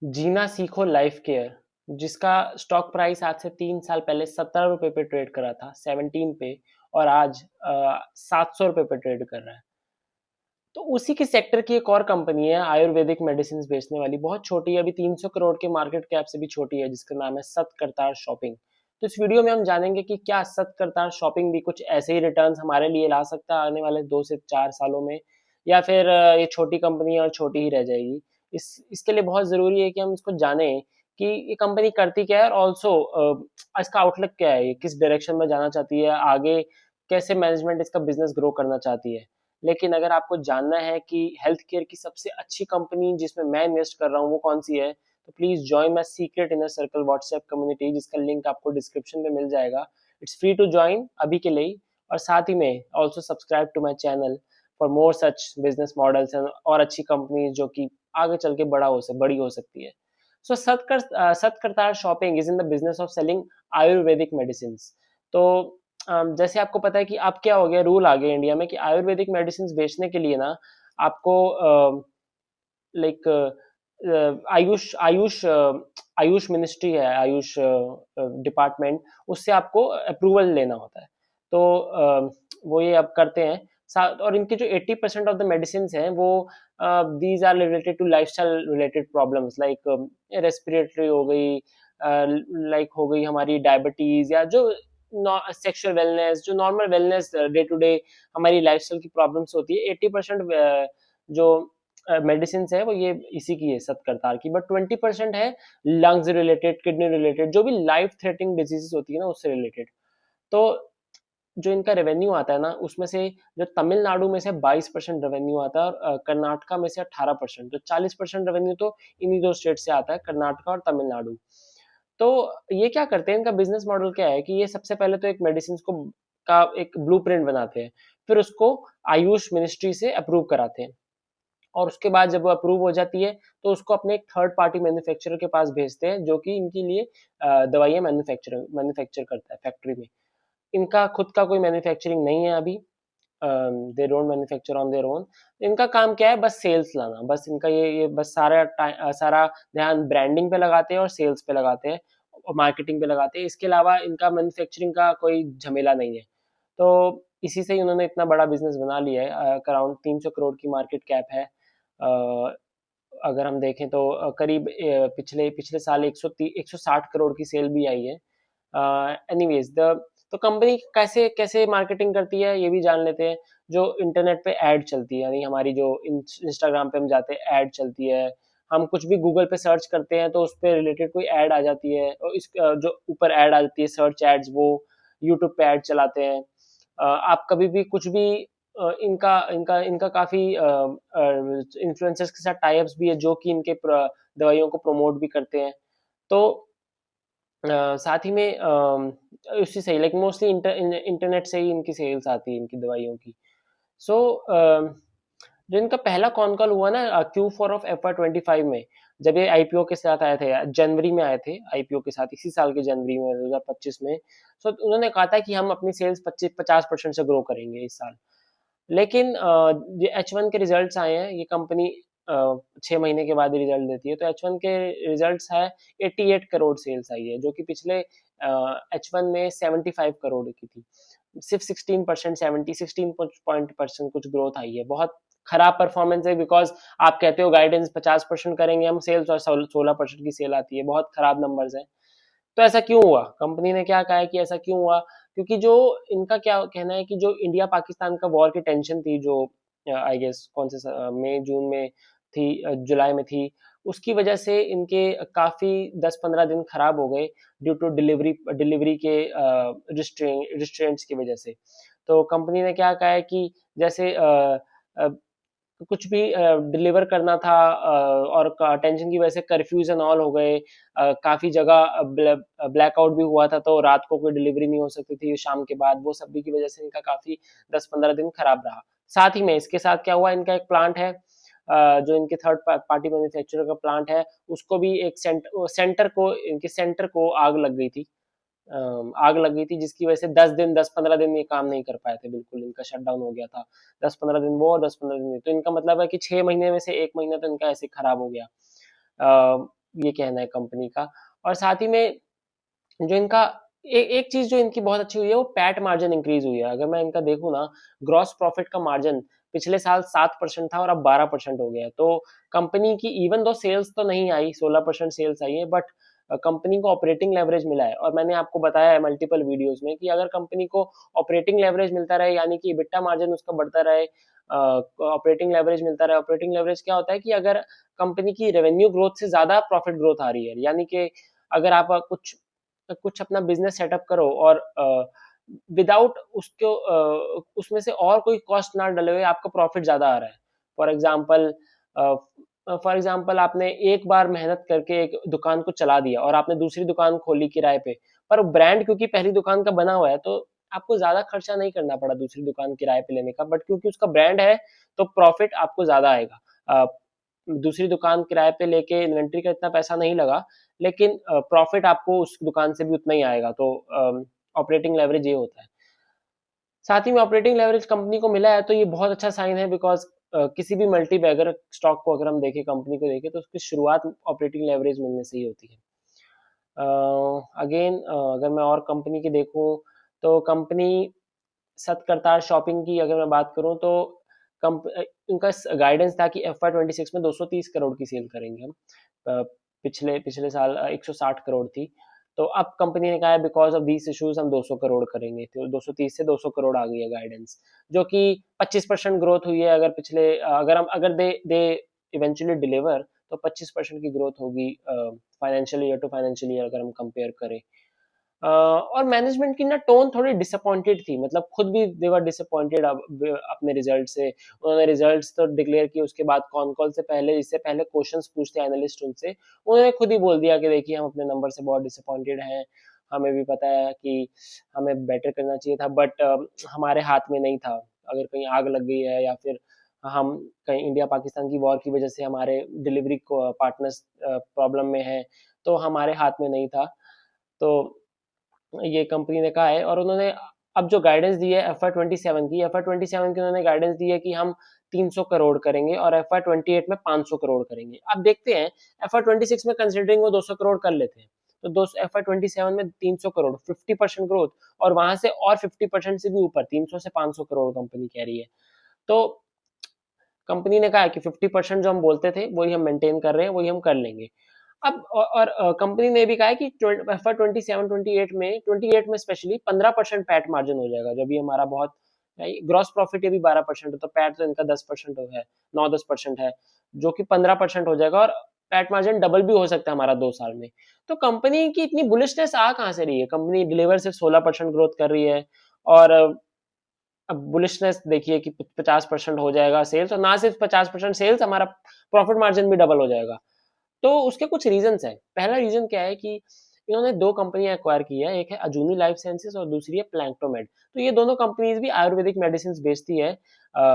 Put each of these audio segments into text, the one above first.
जीना सीखो life care, जिसका stock price आज से 3 साल पहले 17 रुपए पे ट्रेड करा था, 17 पे, और आज 700 रुपए पे ट्रेड कर रहा है। तो उसी के सेक्टर की एक और कंपनी है आयुर्वेदिक मेडिसिन बेचने वाली, बहुत छोटी है, अभी 300 करोड़ के मार्केट कैप से भी छोटी है, जिसका नाम है सतकरतार शॉपिंग। तो इस वीडियो में हम जानेंगे कि क्या सतकरतार शॉपिंग भी कुछ ऐसे ही रिटर्न्स हमारे लिए ला सकता है आने वाले 2 से 4 सालों में, या फिर ये छोटी कंपनी है और छोटी ही रह जाएगी। इसके लिए बहुत जरूरी है कि हम इसको जाने कि ये कंपनी करती क्या है, और ऑल्सो इसका आउटलुक क्या है, ये किस डायरेक्शन में जाना चाहती है आगे, कैसे मैनेजमेंट इसका बिजनेस ग्रो करना चाहती है। लेकिन अगर आपको जानना है कि हेल्थ केयर की सबसे अच्छी कंपनी जिसमें मैं इन्वेस्ट कर रहा हूँ वो कौन सी है, तो please join my secret inner circle WhatsApp community, जिसका लिंक आपको डिस्क्रिप्शन में मिल जाएगा। इट्स फ्री टू ज्वाइन अभी के लिए ही। और साथ ही में also subscribe to my channel for more such business models और अच्छी कंपनी जो कि आगे चल के बड़ी हो सकती है। So Satkartar shopping is in the business of selling ayurvedic medicine. तो जैसे आपको पता है कि अब क्या हो गया, रूल आ गया इंडिया में कि आयुर्वेदिक मेडिसिन बेचने के लिए ना आपको लाइक आयुष आयुष आयुष मिनिस्ट्री है, आयुष डिपार्टमेंट, उससे आपको अप्रूवल लेना होता है। तो वो ये अब करते हैं। और इनके जो 80% ऑफ द मेडिसिन हैं वो these are related to lifestyle related problems, like respiratory हो गई, लाइक हो गई हमारी डायबिटीज, या जो सेक्सुअल वेलनेस, जो normal wellness day to day हमारी लाइफस्टाइल की प्रॉब्लम्स होती है। 80% जो मेडिसिन है वो ये इसी की है, सतकरतार की। बट 20% है लंग्स रिलेटेड, किडनी रिलेटेड, जो भी लाइफ थ्रेटनिंग डिजीजेस होती है ना उससे रिलेटेड। तो जो इनका रेवेन्यू आता है ना उसमें से, जो तमिलनाडु में से 22% रेवेन्यू आता है, और कर्नाटका में से 18%, तो 40% रेवेन्यू तो इन्हीं दो स्टेट से आता है, कर्नाटका और तमिलनाडु। तो ये क्या करते हैं, इनका बिजनेस मॉडल क्या है कि ये सबसे पहले तो एक मेडिसिन को का एक ब्लूप्रिंट बनाते हैं, फिर उसको आयुष मिनिस्ट्री से अप्रूव कराते हैं, और उसके बाद जब वो अप्रूव हो जाती है तो उसको अपने एक थर्ड पार्टी मैन्युफैक्चरर के पास भेजते हैं, जो कि इनके लिए दवाइयाँ मैन्युफैक्चर करता है फैक्ट्री में। इनका खुद का कोई मैन्युफैक्चरिंग नहीं है अभी, they don't manufacture on their own. इनका काम क्या है, बस सेल्स लाना, बस इनका ये बस सारा ध्यान ब्रांडिंग पे लगाते हैं और सेल्स पे लगाते हैं और मार्केटिंग पे लगाते हैं। इसके अलावा इनका मैन्युफैक्चरिंग का कोई झमेला नहीं है। तो इसी से ही उन्होंने इतना बड़ा बिजनेस बना लिया है। अराउंड 300 करोड़ की मार्केट कैप है। अगर हम देखें तो करीब पिछले पिछले साल 160 करोड़ की सेल भी आई है। एनीवेज द तो कंपनी कैसे कैसे मार्केटिंग करती है ये भी जान लेते हैं। जो इंटरनेट पे ऐड चलती है, यानी हमारी जो इंस्टाग्राम पे हम जाते हैं ऐड चलती है, हम कुछ भी गूगल पे सर्च करते हैं तो उस पे रिलेटेड कोई ऐड आ जाती है, और इस जो ऊपर ऐड आ जाती है सर्च एड्स, वो यूट्यूब पे ऐड चलाते हैं। आप कभी भी कुछ भी इनका इनका इनका काफी इन्फ्लुएंसर्स के साथ टाइप्स भी है जो कि इनके दवाइयों को प्रमोट भी करते हैं। तो साथ ही में उसी से लाइक मोस्टली इंटरनेट से ही इनकी सेल्स आती है इनकी दवाइयों की। सो जो इनका पहला कॉन कॉल हुआ ना Q4 ऑफ FY 25 में, जब ये आईपीओ के साथ आए थे, जनवरी में आए थे आईपीओ के साथ, इसी साल के जनवरी में 2025 में। सो उन्होंने कहा था कि हम अपनी सेल्स 50% से ग्रो करेंगे इस साल। लेकिन ये H1 के रिजल्ट्स आए हैं, ये कंपनी 6 महीने के बाद ही रिजल्ट देती है, तो H1 के रिजल्ट्स है 88 करोड़ सेल्स आई है, जो कि पिछले H1 में 75 करोड़ की थी। सिर्फ 16%, 16 पॉइंट % कुछ ग्रोथ आई है। बहुत खराब परफॉर्मेंस है, बिकॉज आप कहते हो गाइडेंस 50% करेंगे हम सेल्स, और 16% की सेल आती है, बहुत खराब नंबर्स हैं। तो ऐसा क्यों हुआ, कंपनी ने क्या कहा है कि ऐसा क्यों हुआ, क्योंकि जो इनका क्या कहना है कि जो इंडिया पाकिस्तान का वॉर की टेंशन थी, जो आई गेस कौन से मई जून में थी, जुलाई में थी, उसकी वजह से इनके काफी 10-15 दिन खराब हो गए, ड्यू टू डिलीवरी के रिस्ट्रेंट्स की वजह से। तो कंपनी ने क्या कहा है कि जैसे कुछ भी डिलीवर करना था, और टेंशन की वजह से कर्फ्यूज एंड ऑल हो गए, काफी जगह ब्लैकआउट भी हुआ था, तो रात को कोई डिलीवरी नहीं हो सकती थी शाम के बाद, वो सब भी की वजह से इनका काफी 10-15 दिन खराब रहा। साथ ही में इसके साथ क्या हुआ, इनका एक प्लांट है, जो इनके थर्ड पार्टी मैन्युफैक्चरर का प्लांट है, उसको भी एक सेंटर को आग लग गई थी। आग लग गई थी, जिसकी वजह से 10-15 दिन ये काम नहीं कर पाए थे, बिल्कुल इनका शटडाउन हो गया था। 10-15 दिन वो और 10-15 दिन ये, तो इनका मतलब है कि 6 महीने में से 1 महीना तो इनका ऐसे खराब हो गया। ये कहना है कंपनी का। और साथ ही में जो इनका एक चीज जो इनकी बहुत अच्छी हुई है वो पैट मार्जिन इंक्रीज हुई है। अगर मैं इनका देखूँ ना, ग्रॉस प्रॉफिट का मार्जिन पिछले साल 7% था और अब 12% हो गया। तो कंपनी की इवन दो सेल्स तो नहीं आई, 16% सेल्स आई है, बट कंपनी को ऑपरेटिंग लेवरेज मिला है। और मैंने आपको बताया है मल्टीपल वीडियोस में कि अगर कंपनी को ऑपरेटिंग लेवरेज मिलता रहे, यानी कि EBITDA मार्जिन उसका बढ़ता रहे, ऑपरेटिंग लेवरेज मिलता रहे। ऑपरेटिंग लेवरेज क्या होता है कि अगर कंपनी की रेवेन्यू ग्रोथ से ज्यादा प्रॉफिट ग्रोथ आ रही है, यानी कि अगर आप कुछ कुछ अपना बिजनेस सेटअप करो और विदाउट उसको उसमें से और कोई कॉस्ट ना डले हुए आपका प्रॉफिट ज्यादा आ रहा है। फॉर एग्जाम्पल आपने एक बार मेहनत करके एक दुकान को चला दिया और आपने दूसरी दुकान खोली किराए पे, पर ब्रांड क्योंकि पहली दुकान का बना हुआ है तो आपको ज्यादा खर्चा नहीं करना पड़ा दूसरी दुकान किराए पे लेने का, बट क्योंकि उसका ब्रांड है तो प्रॉफिट आपको ज्यादा आएगा। दूसरी दुकान किराए पे लेके इन्वेंट्री का इतना पैसा नहीं लगा, लेकिन प्रॉफिट आपको उस दुकान से भी उतना ही आएगा। तो ऑपरेटिंग लेवरेज ये होता है। साथ ही में ऑपरेटिंग लेवरेज कंपनी को मिला है तो ये बहुत अच्छा साइन है, बिकॉज किसी भी मल्टी बैगर स्टॉक को अगर हम देखें, कंपनी को देखें, तो उसकी शुरुआत ऑपरेटिंग लेवरेज मिलने से ही होती है। अगेन अगर मैं और कंपनी की देखूं तो कंपनी सतकरतार शॉपिंग की अगर मैं बात करूं तो उनका गाइडेंस था कि FY26 में 230 करोड़ की सेल करेंगे हम। पिछले पिछले साल 160 करोड़ थी। तो अब कंपनी ने कहा है बिकॉज ऑफ दीज इश्यूज हम 200 करोड़ करेंगे, तो 230 से 200 करोड़ आ गई है गाइडेंस, जो कि 25% ग्रोथ हुई है। अगर पिछले अगर दे दे इवेंचुअली डिलीवर तो 25% की ग्रोथ होगी financial year to financial year अगर हम कंपेयर करें। और मैनेजमेंट की ना टोन थोड़ी डिसअपॉइंटेड थी, मतलब खुद भी दे वर डिसअपॉइंटेड अपने रिजल्ट से। उन्होंने रिजल्ट्स तो डिक्लेयर किए, उसके बाद कॉन कॉल से पहले, इससे पहले क्वेश्चंस पूछते एनालिस्ट उनसे, उन्होंने खुद ही बोल दिया कि देखिए हम अपने नंबर से बहुत डिसअपॉइंटेड हैं, हमें भी पता है कि हमें बेटर करना चाहिए था, बट हमारे हाथ में नहीं था। अगर कहीं आग लग गई है या फिर हम कहीं इंडिया पाकिस्तान की वॉर की वजह से हमारे डिलीवरी पार्टनर्स प्रॉब्लम में है, तो हमारे हाथ में नहीं था। तो ये कंपनी ने कहा है। और उन्होंने अब जो गाइडेंस दी है FY27 की उन्होंने गाइडेंस दी है कि हम 300 करोड़ करेंगे और FY28 में 500 करोड़ करेंगे। अब देखते हैं FY26 में कंसिडरिंग वो 200 करोड़ कर लेते हैं तो FY27 में 300 करोड़ 50% ग्रोथ, और वहां से और 50% से भी ऊपर 300 से 500 करोड़ कंपनी कह रही है। तो कंपनी ने कहा है कि 50% जो हम बोलते थे वही हम मेंटेन कर रहे हैं, वही हम कर लेंगे। अब और कंपनी ने भी कहा है कि FY27 28 में स्पेशली 15% पैट मार्जिन हो जाएगा, जो भी हमारा बहुत ग्रॉस प्रॉफिट ये भी 12% है, तो पैट तो इनका 10% है, 9-10% है, जो कि 15% हो जाएगा। और पैट मार्जिन डबल भी हो सकता है हमारा 2 साल में। तो कंपनी की इतनी बुलिशनेस आ कहाँ से रही है? कंपनी डिलीवर सिर्फ 16% ग्रोथ कर रही है, और अब बुलिशनेस देखिए कि 50% हो जाएगा सेल्स, और ना सिर्फ 50% सेल्स, हमारा प्रॉफिट मार्जिन भी डबल हो जाएगा। तो उसके कुछ रीजंस है। पहला रीजन क्या है कि इन्होंने 2 कंपनियां एक्वायर की है, एक है अजूनी लाइफ साइंसेस और दूसरी है प्लैंक्टोमेड। तो ये दोनों कंपनीज भी आयुर्वेदिक मेडिसिन बेचती है,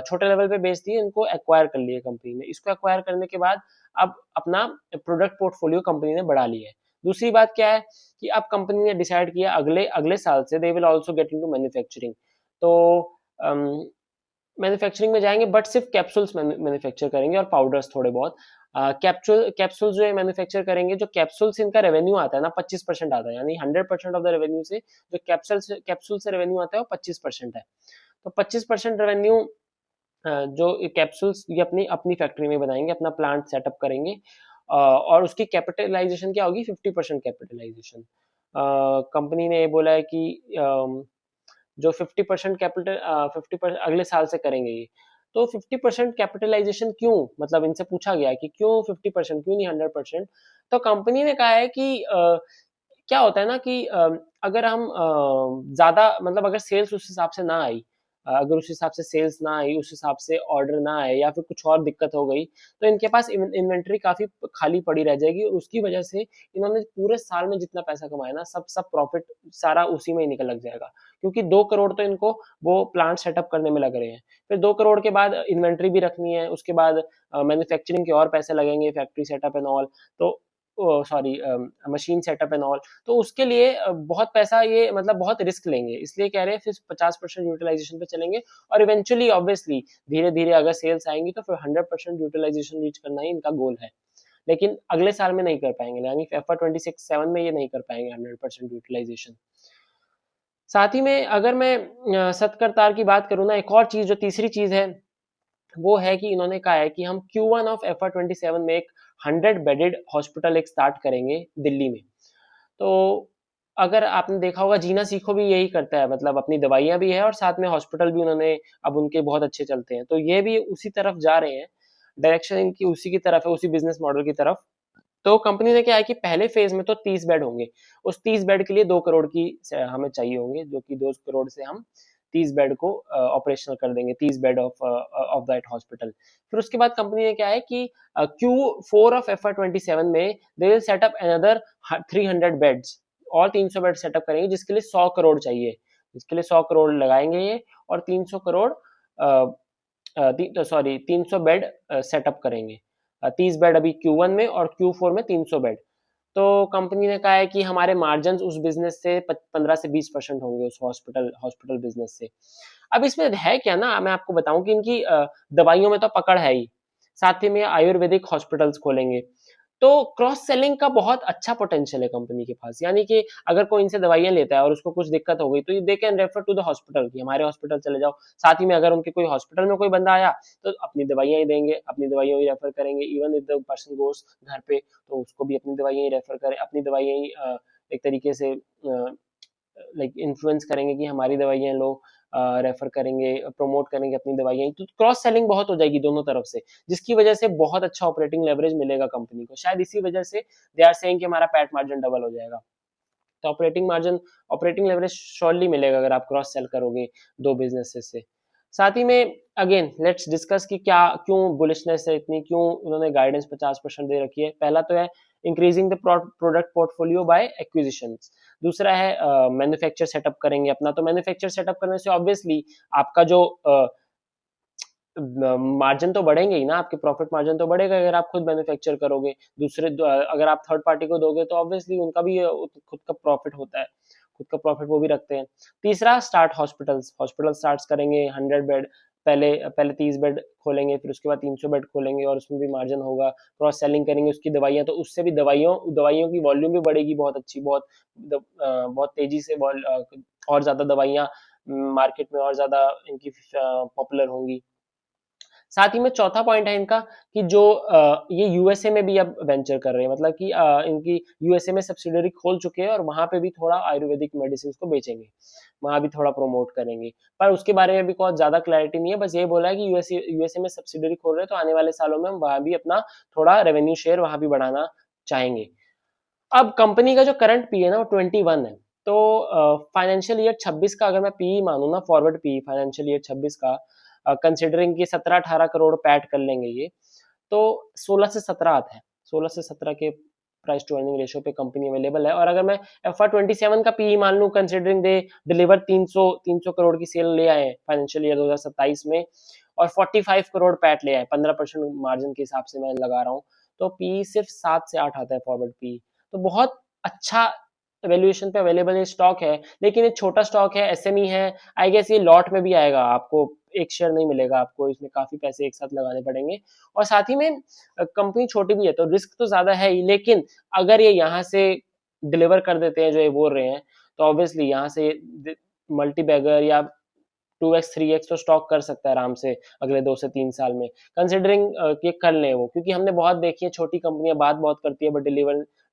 छोटे लेवल पे बेचती है, इनको एक्वायर कर लिया कंपनी ने। इसको एक्वायर करने के बाद अब अपना प्रोडक्ट पोर्टफोलियो कंपनी ने बढ़ा लिया है। दूसरी बात क्या है कि अब कंपनी ने डिसाइड किया अगले अगले साल से they will also get into manufacturing. तो मैन्युफैक्चरिंग में जाएंगे, बट सिर्फ कैप्सूल्स मैन्युफैक्चर करेंगे और पाउडर्स थोड़े बहुत। कैप्सूल जो है मैन्युफैक्चर करेंगे, जो कैप्सूल्स इनका रेवेन्यू आता है ना 25% आता है, यानी 100% ऑफ द रेवेन्यू से जो कैप्सूल से रेवेन्यू आता है वो 25% है। तो 25% रेवेन्यू जो कैप्सूल्स ये अपनी अपनी फैक्ट्री में बनाएंगे, अपना प्लांट सेटअप करेंगे, और उसकी कैपिटलाइजेशन क्या होगी? 50% कैपिटलाइजेशन। कंपनी ने ये बोला है कि जो 50% कैपिटल 50% अगले साल से करेंगे ये। तो 50% कैपिटलाइजेशन क्यों, मतलब इनसे पूछा गया कि क्यों 50%, क्यों नहीं 100%? तो कंपनी ने कहा है कि क्या होता है ना कि अगर हम ज्यादा, मतलब अगर सेल्स उस हिसाब से ना आई, अगर उस हिसाब से सेल्स ना आई, उस हिसाब से ऑर्डर ना आए, या फिर कुछ और दिक्कत हो गई, तो इनके पास इन्वेंट्री काफी खाली पड़ी रह जाएगी, और उसकी वजह से इन्होंने पूरे साल में जितना पैसा कमाया ना, सब सब प्रॉफिट सारा उसी में ही निकल लग जाएगा। क्योंकि 2 करोड़ तो इनको वो प्लांट सेटअप करने में लग रहे हैं, फिर 2 करोड़ के बाद इन्वेंट्री भी रखनी है, उसके बाद मैन्युफैक्चरिंग के और पैसे लगेंगे, फैक्ट्री सेटअप एंड ऑल, तो sorry machine setup and all, तो उसके लिए बहुत पैसा, ये मतलब बहुत रिस्क लेंगे, इसलिए कह रहे हैं फिर 50% यूटिलाइजेशन पे चलेंगे। और इवेंचुअली ऑब्वियसली धीरे धीरे अगर सेल्स आएंगी तो फिर 100% यूटिलाइजेशन रीच करना ही इनका गोल है। लेकिन अगले साल में नहीं कर पाएंगे, यानी FY 26-7 में ये नहीं कर पाएंगे 100% यूटिलाइजेशन। साथ ही में अगर मैं सत्करतार की बात करूँ ना, एक और चीज़ जो तीसरी चीज़ है वो है कि इन्होंने कहा है कि हम Q1 ऑफ FY 27 में एक 100 बेडेड हॉस्पिटल एक स्टार्ट करेंगे दिल्ली में। तो अगर आपने देखा होगा जीना सीखो भी यही करता है, मतलब अपनी दवाइयाँ भी है और साथ में हॉस्पिटल भी उन्होंने, अब उनके बहुत अच्छे चलते हैं, तो ये भी उसी तरफ जा रहे हैं, डायरेक्शन इनकी उसी की तरफ है, उसी बिजनेस मॉडल की तरफ। तो कंपनी ने क्या है कि पहले फेज में तो 30 बेड होंगे, उस 30 बेड के लिए 2 करोड़ की हमें चाहिए होंगे, जो कि 2 करोड़ से हम 30 बेड को ऑपरेशनल कर देंगे, 30 बेड ऑफ दैट हॉस्पिटल। फिर उसके बाद कंपनी ने क्या है कि Q4 ऑफ FY 27 में they will set up another 300 beds, और 300 बेड सेटअप करेंगे, जिसके लिए 100 करोड़ चाहिए, जिसके लिए 100 करोड़ लगाएंगे ये, और 300 करोड़ सॉरी 300 बेड सेटअप करेंगे। 30 बेड अभी Q1 में और Q4 में 300 बेड। तो कंपनी ने कहा है कि हमारे मार्जिन उस बिजनेस से 15 से 20% होंगे, उस हॉस्पिटल हॉस्पिटल बिजनेस से। अब इसमें है क्या ना, मैं आपको बताऊं कि इनकी दवाइयों में तो पकड़ है ही, साथ ही में आयुर्वेदिक हॉस्पिटल्स खोलेंगे, तो क्रॉस सेलिंग का बहुत अच्छा पोटेंशियल है कंपनी के पास। यानी कि अगर कोई इनसे दवाइयां लेता है और उसको कुछ दिक्कत हो गई, तो they can refer to the hospital कि हमारे हॉस्पिटल चले जाओ। साथ ही में अगर उनके कोई हॉस्पिटल में कोई बंदा आया तो अपनी दवाइयां ही देंगे, अपनी दवाइयां ही रेफर करेंगे। इवन इफ द पर्सन गोस घर पे, तो उसको भी अपनी दवाइयां ही रेफर करें, अपनी दवाइयां ही एक तरीके से लाइक इन्फ्लुएंस करेंगे कि हमारी दवाइयां लो, रेफर करेंगे, प्रमोट करेंगे अपनी दवाइयां, तो क्रॉस सेलिंग बहुत हो जाएगी दोनों तरफ से, जिसकी वजह से बहुत अच्छा ऑपरेटिंग लेवरेज मिलेगा कंपनी को। शायद इसी वजह से दे आर सेइंग कि हमारा पैट मार्जिन डबल हो जाएगा। तो ऑपरेटिंग लेवरेज श्योरली मिलेगा अगर आप क्रॉस सेल करोगे दो बिजनेसेस से। साथ ही में अगेन लेट्स डिस्कस कि क्या क्यों बुलिशनेस है इतनी, क्यों उन्होंने गाइडेंस 50% दे रखी है। पहला तो है increasing the product portfolio by acquisition. दूसरा है मैन्युफैक्चर सेटअप करेंगे अपना। तो मैन्युफैक्चर सेटअप करने से ऑब्वियसली आपका जो मार्जिन तो बढ़ेंगे ही ना, आपके प्रॉफिट मार्जिन तो बढ़ेगा अगर आप खुद मैन्युफैक्चर करोगे। दूसरे अगर आप थर्ड पार्टी को दोगे तो ऑब्वियसली उनका भी खुद का प्रॉफिट होता है, खुद का प्रॉफिट वो भी रखते हैं। तीसरा स्टार्ट हॉस्पिटल्स, हॉस्पिटल स्टार्ट करेंगे 100 बेड, पहले पहले 30 बेड खोलेंगे, फिर उसके बाद 300 बेड खोलेंगे, और उसमें भी मार्जिन होगा। क्रॉस सेलिंग करेंगे उसकी दवाइयां, तो उससे भी दवाइयों की वॉल्यूम भी बढ़ेगी बहुत अच्छी, बहुत तेजी से और ज्यादा दवाइयां मार्केट में और ज्यादा इनकी पॉपुलर होंगी। साथ ही में चौथा पॉइंट है इनका कि जो ये यूएसए में भी अब वेंचर कर रहे हैं, मतलब कि इनकी यूएसए में सब्सिडरी खोल चुके हैं और वहां पे भी थोड़ा आयुर्वेदिक मेडिसिन को बेचेंगे, वहां भी थोड़ा प्रमोट करेंगे। पर उसके बारे में भी बहुत ज्यादा क्लैरिटी नहीं है, बस ये बोला है कि यूएसए में सब्सिडरी खोल रहे हैं, तो आने वाले सालों में हम वहां भी अपना थोड़ा रेवेन्यू शेयर वहां भी बढ़ाना चाहेंगे। अब कंपनी का जो करंट पी है ना वो 21 है। तो फाइनेंशियल ईयर 26 का अगर मैं पी मानू ना, फॉरवर्ड पी फाइनेंशियल ईयर 26 का, कंसिडरिंग कि 17-18 करोड़ पैट कर लेंगे ये, तो 16 से 17 आता है। 16 से 17 के प्राइस टू अर्निंग रेशियो पे कंपनी अवेलेबल है। और अगर मैं FY 27 का पी मान लूं, कंसिडरिंग दे डिलीवर 300 करोड़ की सेल ले आए फाइनेंशियल ईयर 2027 में, और 45 करोड़ पैट ले आए, 15% मार्जिन के हिसाब से मैं लगा रहा हूँ, तो पी सिर्फ 7 से 8 आता है फॉरवर्ड पी। तो बहुत अच्छा वैल्यूएशन पे अवेलेबल ये स्टॉक है, लेकिन ये छोटा स्टॉक है, एसएमई है। आई गेस ये लॉट में भी आएगा, आपको एक शेयर नहीं मिलेगा, आपको इसमें काफी पैसे एक साथ लगाने पड़ेंगे। और साथ ही में कंपनी छोटी भी है तो रिस्क तो ज्यादा है ही, लेकिन अगर ये यहाँ से डिलीवर कर देते हैं जो ये बोल रहे हैं, तो ऑब्वियसली यहाँ से मल्टी बैगर या 2x 3x तो स्टॉक कर सकता है आराम से अगले 2 से 3 साल में, कंसिडरिंग कि कर लें वो। क्योंकि हमने बहुत देखी है छोटी कंपनियां बात बहुत करती है, बट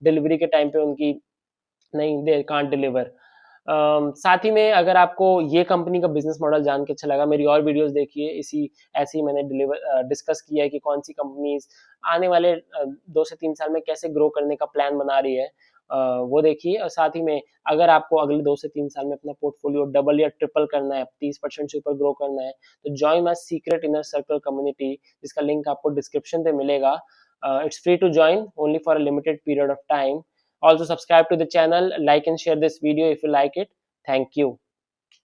डिलीवरी के टाइम पे उनकी नहीं, दे कांट डिलीवर। साथ ही में अगर आपको ये कंपनी का बिजनेस मॉडल जान के अच्छा लगा, मेरी और वीडियोस देखिए, इसी ऐसे ही मैंने डिस्कस किया है कि कौन सी कंपनीज आने वाले 2 से 3 साल में कैसे ग्रो करने का प्लान बना रही है, वो देखिए। और साथ ही में अगर आपको अगले 2 से 3 साल में अपना पोर्टफोलियो डबल या ट्रिपल करना है, 30% से ऊपर ग्रो करना है, तो join my secret inner circle community, जिसका लिंक आपको डिस्क्रिप्शन पे मिलेगा। It's free to join only for a limited period of time. Also subscribe to the channel, like and share this video if you like it. Thank you.